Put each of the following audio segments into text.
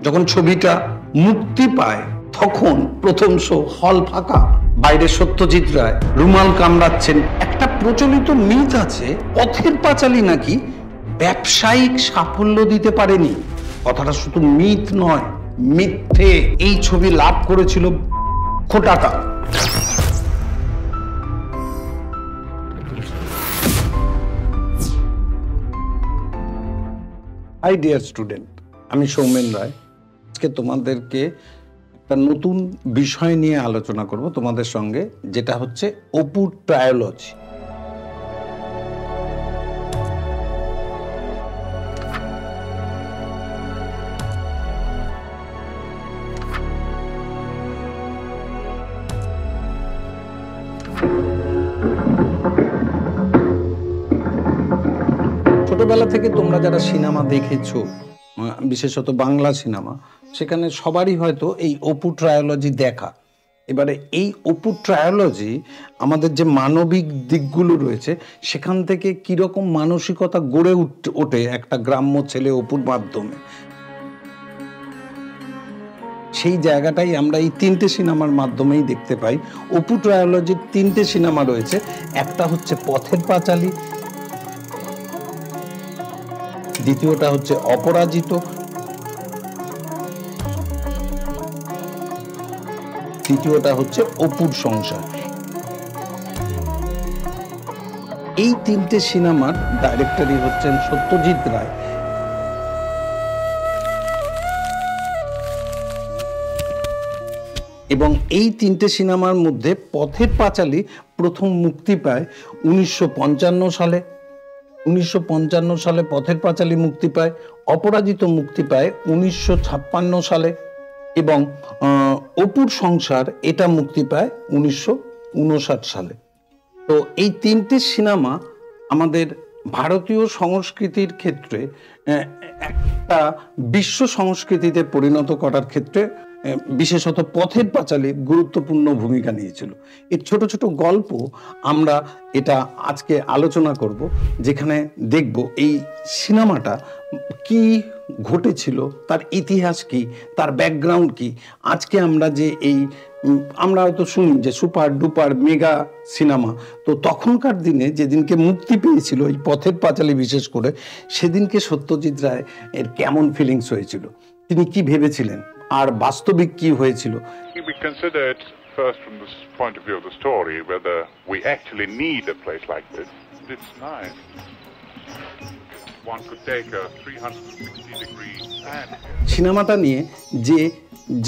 যখন ছবিটা মুক্তি পায় তখন প্রথম শো হল ফাঁকা, বাইরে সত্যজিৎ রায় রুমাল কামড়াচ্ছেন। একটা প্রচলিত মিথ আছে পথের পাঁচালী নাকি ব্যবসায়িক সাফল্য দিতে পারেনি। কথাটা শুধু মিথ নয়, মিথ্যে। এই ছবি লাভ করেছিল টাকা। হাই ডিয়ার স্টুডেন্ট, আমি সৌমেন রায়। আজকে তোমাদেরকে একটা নতুন বিষয় নিয়ে আলোচনা করব তোমাদের সঙ্গে, যেটা হচ্ছে অপুর ট্রায়োলজি। ছোটবেলা থেকে তোমরা যারা সিনেমা দেখেছো, বিশেষত বাংলা সিনেমা, সেখানে সবারই হয়তো এই অপু ট্রায়োলজি দেখা। এবারে এই অপু ট্রায়োলজি আমাদের যে মানবিক দিকগুলো রয়েছে সেখান থেকে কীরকম মানসিকতা গড়ে ওঠে একটা গ্রাম্য ছেলে অপুর মাধ্যমে, সেই জায়গাটাই আমরা এই তিনটে সিনেমার মাধ্যমেই দেখতে পাই। অপু ট্রায়োলজির তিনটে সিনেমা রয়েছে। একটা হচ্ছে পথের পাঁচালী, দ্বিতীয়টা হচ্ছে অপরাজিত, তৃতীয়টা হচ্ছে অপুর সংসার। এই তিনটে সিনেমার ডাইরেক্টরই হচ্ছেন সত্যজিৎ রায়। এবং এই তিনটে সিনেমার মধ্যে পথের পাঁচালী প্রথম মুক্তি পায় 1955 সালে। 1955 সালে পথের পাঁচালী মুক্তি পায়। অপরাজিত মুক্তি পায় 1956 সালে এবং অপুর সংসার এটা মুক্তি পায় 1959 সালে। তো এই তিনটে সিনেমা আমাদের ভারতীয় সংস্কৃতির ক্ষেত্রে একটা বিশ্ব সংস্কৃতিতে পরিণত করার ক্ষেত্রে বিশেষত পথের পাঁচালী গুরুত্বপূর্ণ ভূমিকা নিয়েছিল। এর ছোট ছোট গল্প আমরা এটা আজকে আলোচনা করব, যেখানে দেখব এই সিনেমাটা কি ঘটেছিল, তার ইতিহাস কি, তার ব্যাকগ্রাউন্ড কি। আজকে আমরা যে আমরা হয়তো শুনি যে সুপার ডুপার মেগা সিনেমা, তো তখনকার দিনে যেদিনকে মুক্তি পেয়েছিল এই পথের পাঁচালী বিশেষ করে, সেদিনকে সত্যজিৎ রায় এর কেমন ফিলিংস হয়েছিল, তিনি কি ভেবেছিলেন, আর বাস্তবিক কি হয়েছিল। We considered first from the point of view of the story whether we actually need a place like this. It's nice. One could take a 360-degree pan. সিনেমাটা নিয়ে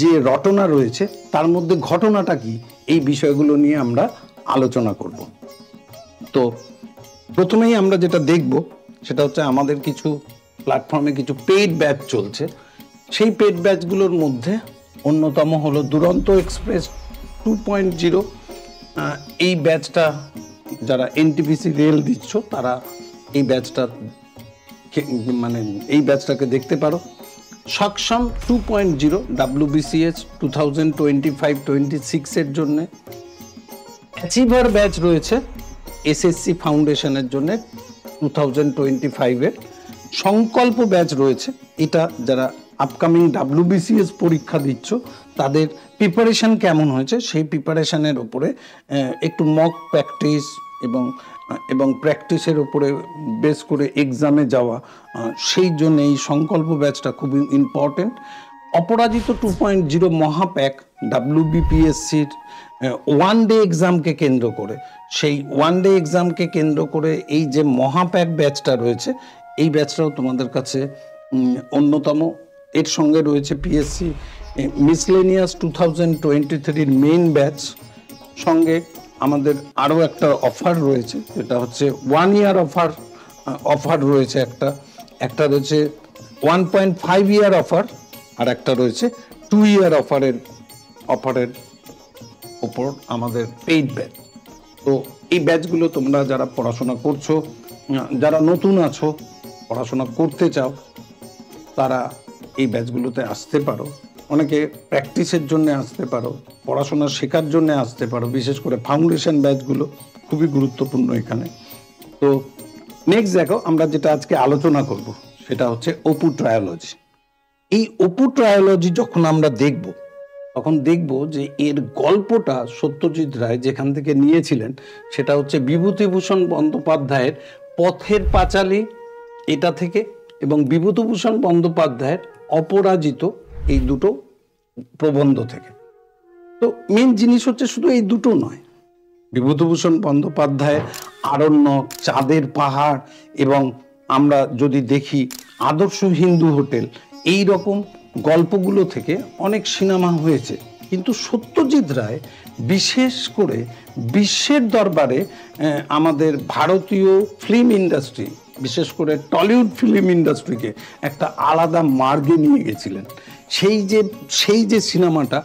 যে রটনা রয়েছে তার মধ্যে ঘটনাটা কি, এই বিষয়গুলো নিয়ে আমরা আলোচনা করব। তো প্রথমেই আমরা যেটা দেখব সেটা হচ্ছে আমাদের কিছু প্ল্যাটফর্মে কিছু পেইড ব্যাচ চলছে। সেই পেইড ব্যাচগুলোর মধ্যে অন্যতম হলো দুরন্ত এক্সপ্রেস 2.0। এই ব্যাচটা যারা এনটিপিসি রেল দিচ্ছ তারা এই ব্যাচটাকে দেখতে পারো। সক্ষম 2.0 WBCS 2025-26 এর জন্য। অ্যাচিভার ব্যাচ রয়েছে এসএসসি ফাউন্ডেশনের জন্য 2025 এর। সংকল্প ব্যাচ রয়েছে, এটা যারা আপকামিং WBCS পরীক্ষা দিচ্ছ তাদের প্রিপারেশন কেমন হয়েছে সেই প্রিপারেশনের উপরে একটু মক প্র্যাকটিস এবং প্র্যাকটিসের উপরে বেস করে এক্সামে যাওয়া, সেই জন্য এই সংকল্প ব্যাচটা খুবই ইম্পর্টেন্ট। অপরাজিত 2.0 মহাপ্যাক WBPSCর ওয়ান ডে এক্সামকে কেন্দ্র করে, সেই ওয়ান ডে এক্সামকে কেন্দ্র করে এই যে মহাপ্যাক ব্যাচটা রয়েছে, এই ব্যাচটাও তোমাদের কাছে অন্যতম। এর সঙ্গে রয়েছে পিএসসি মিসলেনিয়াস 2023 মেইন ব্যাচ। সঙ্গে আমাদের আরও একটা অফার রয়েছে, যেটা হচ্ছে 1 ইয়ার অফার রয়েছে। একটা রয়েছে 1.5 ইয়ার অফার, আর একটা রয়েছে 2 ইয়ার অফারের ওপর আমাদের পেইড ব্যাচ। তো এই ব্যাচগুলো তোমরা যারা পড়াশোনা করছো, যারা নতুন আছো, পড়াশোনা করতে চাও, তারা এই ব্যাচগুলোতে আসতে পারো। অনেকে প্র্যাকটিসের জন্য আসতে পারো, পড়াশোনা শেখার জন্য আসতে পারো। বিশেষ করে ফাউন্ডেশন ব্যাচগুলো খুবই গুরুত্বপূর্ণ এখানে। তো নেক্সট দেখো, আমরা যেটা আজকে আলোচনা করব সেটা হচ্ছে অপু ট্রায়োলজি। এই অপু ট্রায়োলজি যখন আমরা দেখব, তখন দেখব যে এর গল্পটা সত্যজিৎ রায় যেখান থেকে নিয়েছিলেন সেটা হচ্ছে বিভূতিভূষণ বন্দ্যোপাধ্যায়ের পথের পাঁচালী এটা থেকে, এবং বিভূতিভূষণ বন্দ্যোপাধ্যায়ের অপরাজিত, এই দুটো প্রবন্ধ থেকে। তো মেন জিনিস হচ্ছে শুধু এই দুটো নয়, বিভূতিভূষণ বন্দ্যোপাধ্যায়ের আরণ্যক, চাঁদের পাহাড়, এবং আমরা যদি দেখি আদর্শ হিন্দু হোটেল, এই রকম গল্পগুলো থেকে অনেক সিনেমা হয়েছে। কিন্তু সত্যজিৎ রায় বিশেষ করে বিশ্বের দরবারে আমাদের ভারতীয় ফিল্ম ইন্ডাস্ট্রি, বিশেষ করে টলিউড ফিল্ম ইন্ডাস্ট্রিকে একটা আলাদা মার্গে নিয়ে গেছিলেন। সেই যে সিনেমাটা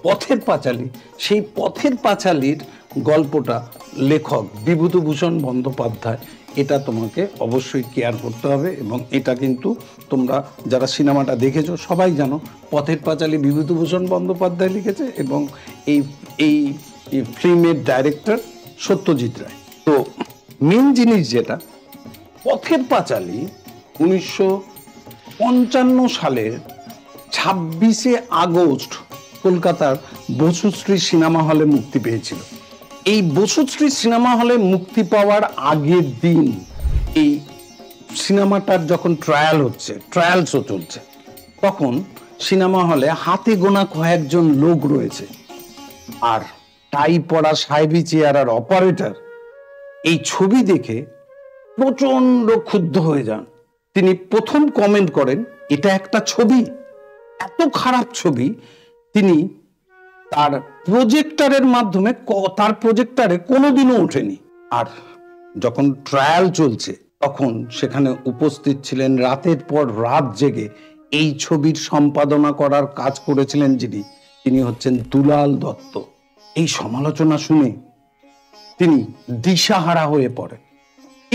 পথের পাঁচালী, সেই পথের পাঁচালীর গল্পটা লেখক বিভূতিভূষণ বন্দ্যোপাধ্যায়, এটা তোমাকে অবশ্যই কেয়ার করতে হবে। এবং এটা কিন্তু তোমরা যারা সিনেমাটা দেখেছো সবাই জানো, পথের পাঁচালী বিভূতিভূষণ বন্দ্যোপাধ্যায় লিখেছে এবং এই ফিল্মের ডাইরেক্টর সত্যজিৎ রায়। তো মেন জিনিস যেটা, পথের পাঁচালী 1955 সালের 26শে আগস্ট কলকাতার বসুশ্রী সিনেমা হলে মুক্তি পেয়েছিল। এই বসুশ্রী সিনেমা হলে মুক্তি পাওয়ার আগের দিন এই সিনেমাটার যখন ট্রায়াল শো চলছে, তখন সিনেমা হলে হাতে গোনা কয়েকজন লোক রয়েছে, আর টাই পরা সাহেবি চেয়ারার অপারেটর এই ছবি দেখে প্রচন্ড ক্ষুব্ধ হয়ে যান। তিনি প্রথম কমেন্ট করেন, এটা একটা ছবি, এত খারাপ ছবি। তিনি তার প্রজেক্টরের মাধ্যমে, তার প্রজেক্টরে কোনোদিনও ওঠেনি। আর যখন ট্রায়াল চলছে তখন সেখানে উপস্থিত ছিলেন রাতের পর রাত জেগে এই ছবির সম্পাদনা করার কাজ করেছিলেন তিনি হচ্ছেন দুলাল দত্ত। এই সমালোচনা শুনে তিনি দিশাহারা হয়ে পড়েন।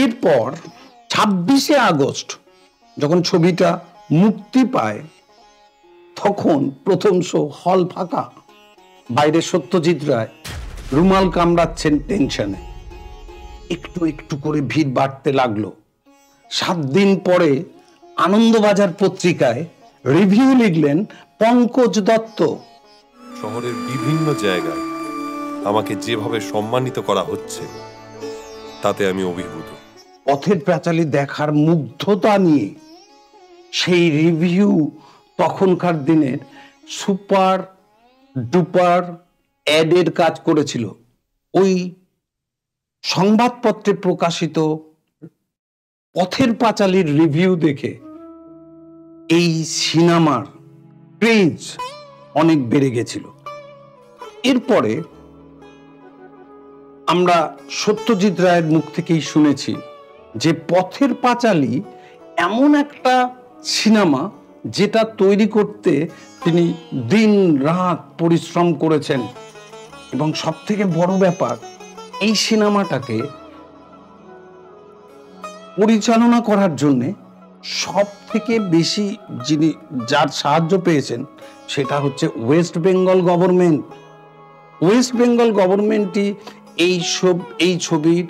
এরপর 26শে আগস্ট যখন ছবিটা মুক্তি পায়, তখন প্রথম শো, হল ফাঁকা, বাইরে সত্যজিৎ রায় রুমাল কামড়াচ্ছেন টেনশনে। একটু একটু করে ভিড় বাড়তে লাগলো। 7 দিন পরে আনন্দবাজার পত্রিকায় রিভিউ লিখলেন পঙ্কজ দত্ত। শহরের বিভিন্ন জায়গায় আমাকে যেভাবে সম্মানিত করা হচ্ছে তাতে আমি অভিভূত। পথের পাঁচালী দেখার মুগ্ধতা নিয়ে সেই রিভিউ তখনকার দিনের সুপার ডুপার অ্যাডের কাজ করেছিল। ওই সংবাদপত্রে প্রকাশিত পথের পাঁচালীর রিভিউ দেখে এই সিনেমার ক্রেজ অনেক বেড়ে গেছিল। এরপরে আমরা সত্যজিৎ রায়ের মুখ থেকেই শুনেছি যে পথের পাঁচালী এমন একটা সিনেমা যেটা তৈরি করতে তিনি দিন রাত পরিশ্রম করেছেন, এবং সব থেকে বড় ব্যাপার, এই সিনেমাটাকে পরিচালনা করার জন্যে সব থেকে বেশি যার সাহায্য পেয়েছেন সেটা হচ্ছে ওয়েস্ট বেঙ্গল গভর্নমেন্ট। ওয়েস্ট বেঙ্গল গভর্নমেন্টই এই ছবির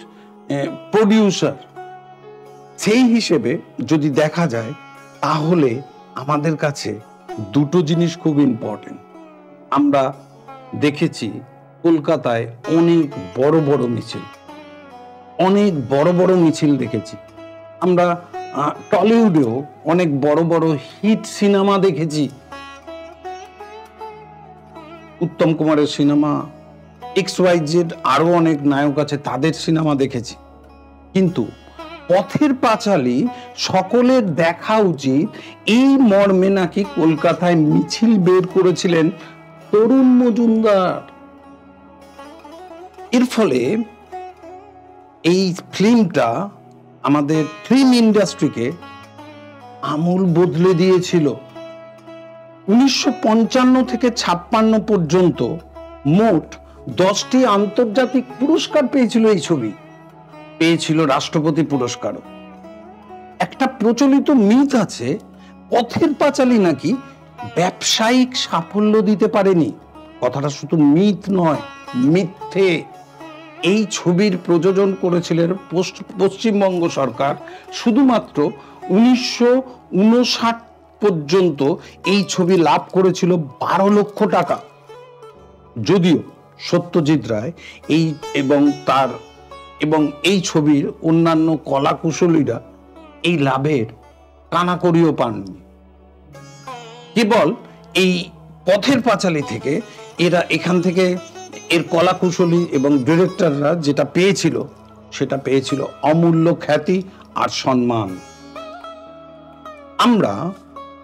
প্রডিউসার। সেই হিসেবে যদি দেখা যায় তাহলে আমাদের কাছে দুটো জিনিস খুব ইম্পর্টেন্ট। আমরা দেখেছি কলকাতায় অনেক বড় বড় মিছিল দেখেছি। আমরা টলিউডেও অনেক বড় বড় হিট সিনেমা দেখেছি। উত্তম কুমারের সিনেমা, XYZ, আরো অনেক নায়ক আছে, তাদের সিনেমা দেখেছি। কিন্তু পথের পাঁচালী সকলের দেখা উচিত, এই মর্মে নাকি কলকাতায় মিছিল বের করেছিলেন তরুণ মজুমদার। এর ফলে এই ফিল্মটা আমাদের ফিল্ম ইন্ডাস্ট্রিকে আমূল বদলে দিয়েছিল। 1955 থেকে 56 পর্যন্ত মোট 10টি আন্তর্জাতিক পুরস্কার পেয়েছিল এই ছবি, পেয়েছিল রাষ্ট্রপতি পুরস্কারও। একটা প্রচলিত মিথ আছে, পথের পাঁচালী নাকি ব্যবসায়িক সাফল্য দিতে পারেনি। কথাটা শুধু মিথ নয়, মিথ্যে। এই ছবির প্রযোজন করেছিলেন পশ্চিমবঙ্গ সরকার শুধুমাত্র 1959 পর্যন্ত এই ছবি লাভ করেছিল 12 লক্ষ টাকা। যদিও সত্যজিৎ রায় এবং এই ছবির অন্যান্য কলাকুশলীরা এই লাভের কানাকড়িও পাননি। কেবল এই পথের পাঁচালী থেকে এখান থেকে এর কলাকুশলী এবং ডিরেক্টররা যেটা পেয়েছিল সেটা পেয়েছিল অমূল্য খ্যাতি আর সম্মান। আমরা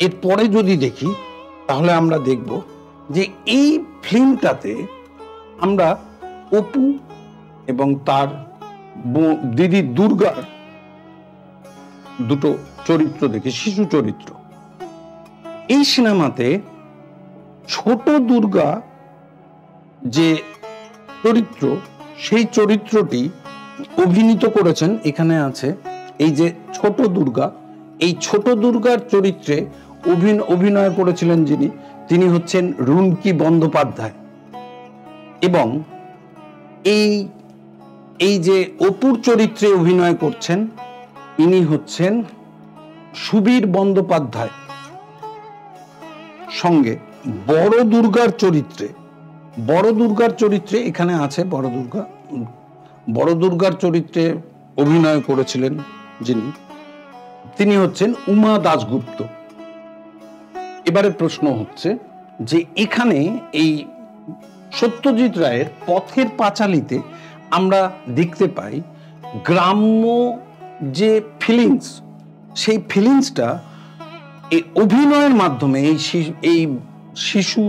এরপরে যদি দেখি তাহলে আমরা দেখব যে এই ফিল্মটাতে আমরা অপু এবং তার দিদি দুর্গার দুটো চরিত্র দেখি, শিশু চরিত্র। এই সিনেমাতে ছোট দুর্গা যে চরিত্র, সেই চরিত্রটি অভিনীত করেছেন, এখানে আছে এই যে ছোট দুর্গা, এই ছোট দুর্গার চরিত্রে অভিনয় করেছিলেন তিনি হচ্ছেন রুনকি বন্দ্যোপাধ্যায়। এবং এই যে অপুর চরিত্রে অভিনয় করছেন ইনি হচ্ছেন সুবীর বন্দ্যোপাধ্যায়। সঙ্গে বড় দুর্গার চরিত্রে এখানে আছে বড় দুর্গার চরিত্রে অভিনয় করেছিলেন তিনি হচ্ছেন উমা দাশগুপ্ত। এবারে প্রশ্ন হচ্ছে যে এখানে এই সত্যজিৎ রায়ের পথের পাঁচালীতে আমরা দেখতে পাই গ্রাম্য যে ফিলিংস, সেই ফিলিংসটা এই অভিনয়ের মাধ্যমে এই শিশু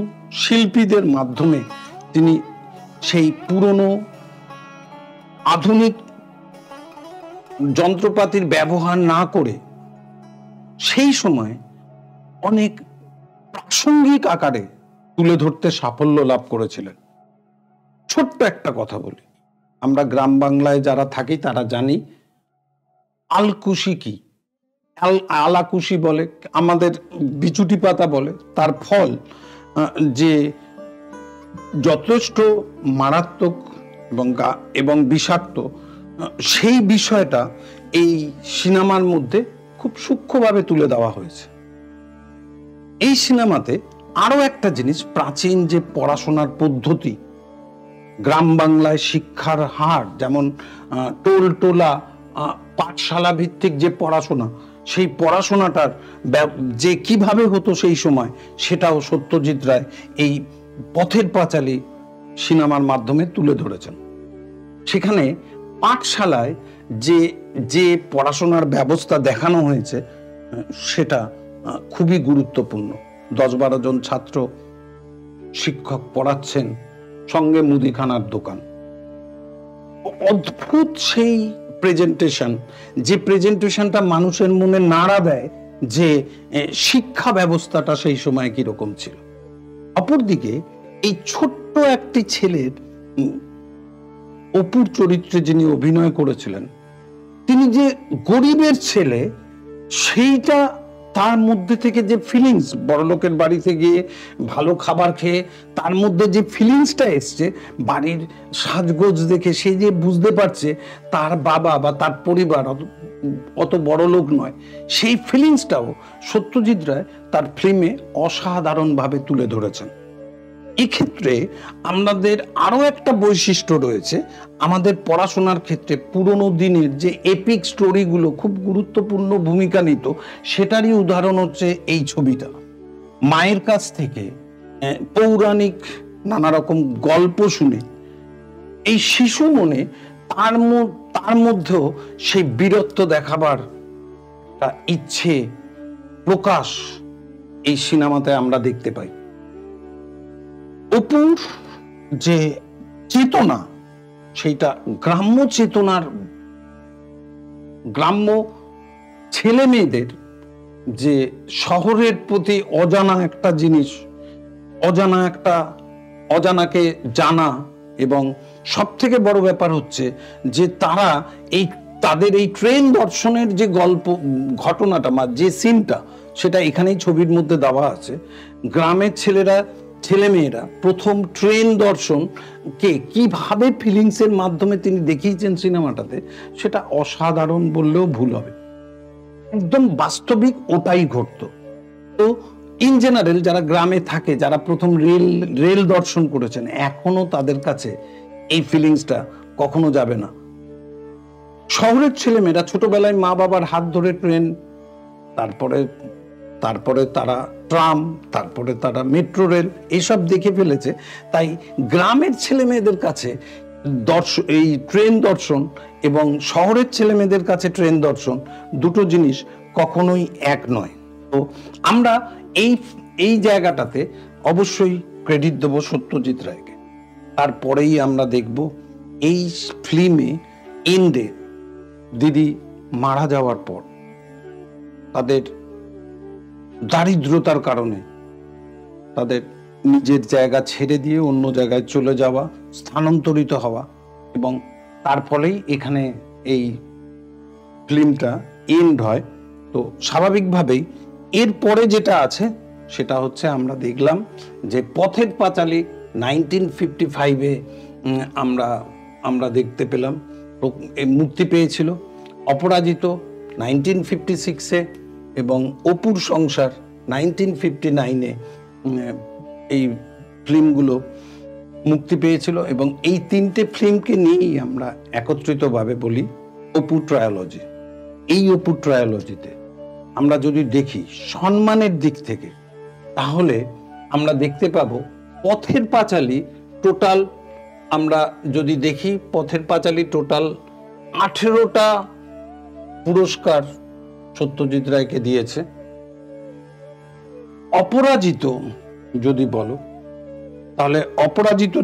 শিল্পীদের মাধ্যমে তিনি সেই পুরনো আধুনিক যন্ত্রপাতির ব্যবহার না করে সেই সময় অনেক প্রাসঙ্গিক আকারে তুলে ধরতে সাফল্য লাভ করেছিলেন। ছোট্ট একটা কথা বলি, আমরা গ্রাম বাংলায় যারা থাকি তারা জানি আলকুশি কি, আলাকুশি বলে, আমাদের বিচুটি পাতা বলে। তার ফল যে যথেষ্ট মারাত্মক এবং বিষাক্ত, সেই বিষয়টা এই সিনেমার মধ্যে খুব সূক্ষ্মভাবে তুলে দেওয়া হয়েছে। এই সিনেমাতে আরো একটা জিনিস, প্রাচীন যে পড়াশোনার পদ্ধতি, গ্রাম বাংলায় শিক্ষার হার যেমন টোলা পাঠশালা ভিত্তিক যে পড়াশোনা, সেই পড়াশোনাটার যে কিভাবে হতো সেই সময়, সেটাও সত্যজিৎ রায় এই পথের পাঁচালী সিনেমার মাধ্যমে তুলে ধরেছেন। সেখানে পাঠশালায় যে পড়াশোনার ব্যবস্থা দেখানো হয়েছে সেটা খুবই গুরুত্বপূর্ণ। 10-12 জন ছাত্র, শিক্ষক পড়াচ্ছেন, সঙ্গে মুদিখানার দোকান। অদ্ভুত সেই প্রেজেন্টেশন, যে প্রেজেন্টেশনটা মানুষের মনে নাড়া দেয় যে শিক্ষা ব্যবস্থাটা সেই সময় কিরকম ছিল। অপরদিকে এই ছোট্ট একটি ছেলের, অপুর চরিত্রে যিনি অভিনয় করেছিলেন, তিনি যে গরিবের ছেলে, সেইটা তার মধ্যে থেকে যে ফিলিংস, বড়লোকের বাড়িতে গিয়ে ভালো খাবার খেয়ে তার মধ্যে যে ফিলিংসটা এসছে, বাড়ির সাজগোজ দেখে সে যে বুঝতে পারছে তার বাবা বা তার পরিবার অত বড় লোক নয়, সেই ফিলিংসটাও সত্যজিৎ রায় তার ফিল্মে অসাধারণভাবে তুলে ধরেছেন। এক্ষেত্রে আমাদের আরো একটা বৈশিষ্ট্য রয়েছে, আমাদের পড়াশোনার ক্ষেত্রে পুরোনো দিনের যে এপিক স্টোরিগুলো খুব গুরুত্বপূর্ণ ভূমিকা নিত, সেটারই উদাহরণ হচ্ছে এই ছবিটা। মায়ের কাছ থেকে পৌরাণিক নানা রকম গল্প শুনে এই শিশু মনে তার মধ্যেও সেই বীরত্ব দেখাবার ইচ্ছে প্রকাশ এই সিনেমাতে আমরা দেখতে পাই। অপুর যে চেতনা, সেইটা গ্রাম্য চেতনার, গ্রাম্য ছেলে মেয়েদের যে শহরের প্রতি অজানা একটা জিনিস, অজানাকে জানা, এবং সব থেকে বড় ব্যাপার হচ্ছে যে তাদের এই ট্রেন দর্শনের যে ঘটনাটা বা যে সিনটা, সেটা এখানেই ছবির মধ্যে দেওয়া আছে। গ্রামের ছেলেমেয়েরা প্রথম ট্রেন দর্শনকে কিভাবে ফিলিংসের মাধ্যমে তিনি দেখিয়েছেন সিনেমাটাতে, সেটা অসাধারণ বললেও ভুল হবে। একদম বাস্তবিক ওটাই ঘটতো। তো ইন জেনারেল যারা গ্রামে থাকে, যারা প্রথম রেল দর্শন করেছেন, এখনো তাদের কাছে এই ফিলিংসটা কখনো যাবে না। শহরের ছেলেমেয়েরা ছোটবেলায় মা বাবার হাত ধরে ট্রেন, তারপরে তারা ট্রাম, তারপরে তারা মেট্রো রেল এইসব দেখে ফেলেছে। তাই গ্রামের ছেলে মেয়েদের কাছে এই ট্রেন দর্শন এবং শহরের ছেলে মেয়েদের কাছে ট্রেন দর্শন দুটো জিনিস কখনোই এক নয়। তো আমরা এই জায়গাটাতে অবশ্যই ক্রেডিট দেবো সত্যজিৎ রায়কে। তারপরেই আমরা দেখব এই ফিল্মে এন্ডে দিদি মারা যাওয়ার পর তাদের দারিদ্রতার কারণে তাদের নিজের জায়গা ছেড়ে দিয়ে অন্য জায়গায় চলে যাওয়া, স্থানান্তরিত হওয়া, এবং তার ফলেই এখানে এই ফিল্মটা এন্ড হয়। তো স্বাভাবিকভাবেই এরপরে যেটা আছে সেটা হচ্ছে আমরা দেখলাম যে পথের পাঁচালী 1955-এ আমরা দেখতে পেলাম মুক্তি পেয়েছিল, অপরাজিত 1956-এ এবং অপুর সংসার 1959-এ এই ফিল্মগুলো মুক্তি পেয়েছিল। এবং এই তিনটে ফিল্মকে নিয়েই আমরা একত্রিতভাবে বলি অপু ট্রায়োলজি। এই অপু ট্রায়োলজিতে আমরা যদি দেখি সম্মানের দিক থেকে, তাহলে আমরা দেখতে পাবো পথের পাঁচালী টোটাল, আমরা যদি দেখি পথের পাঁচালী টোটাল 18টা পুরস্কার সত্যজিৎ রায়কে দিয়েছে। অপরাজিত যদি বলো তাহলে অপরাজিত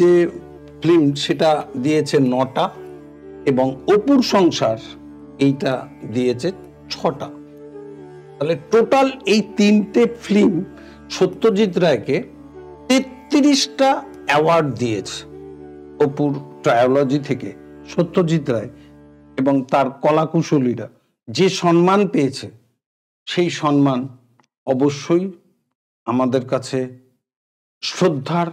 যে ফিল্ম সেটা দিয়েছে 9টা, এবং অপুর সংসার এইটা দিয়েছে 6টা। তাহলে টোটাল এই তিনটে ফিল্ম সত্যজিৎ রায়কে 33টা অ্যাওয়ার্ড দিয়েছে। অপুর ট্রায়োলজি থেকে সত্যজিৎ রায় এবং তার কলাকুশলীরা যে সম্মান পেয়েছে, সেই সম্মান অবশ্যই আমাদের কাছে শ্রদ্ধার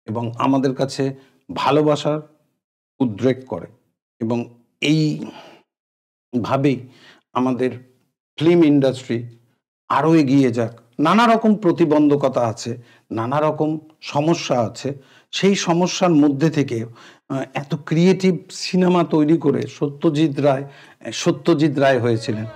এবং আমাদের কাছে ভালোবাসার উদ্রেক করে। এবং এইভাবেই আমাদের ফিল্ম ইন্ডাস্ট্রি আরও এগিয়ে যাক। নানা রকম প্রতিবন্ধকতা আছে, নানা রকম সমস্যা আছে, সেই সমস্যার মধ্যে থেকে এত ক্রিয়েটিভ সিনেমা তৈরি করে সত্যজিৎ রায় হয়েছিলেন।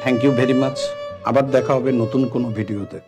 Thank you very much. আবার দেখা হবে নতুন কোনো ভিডিওতে।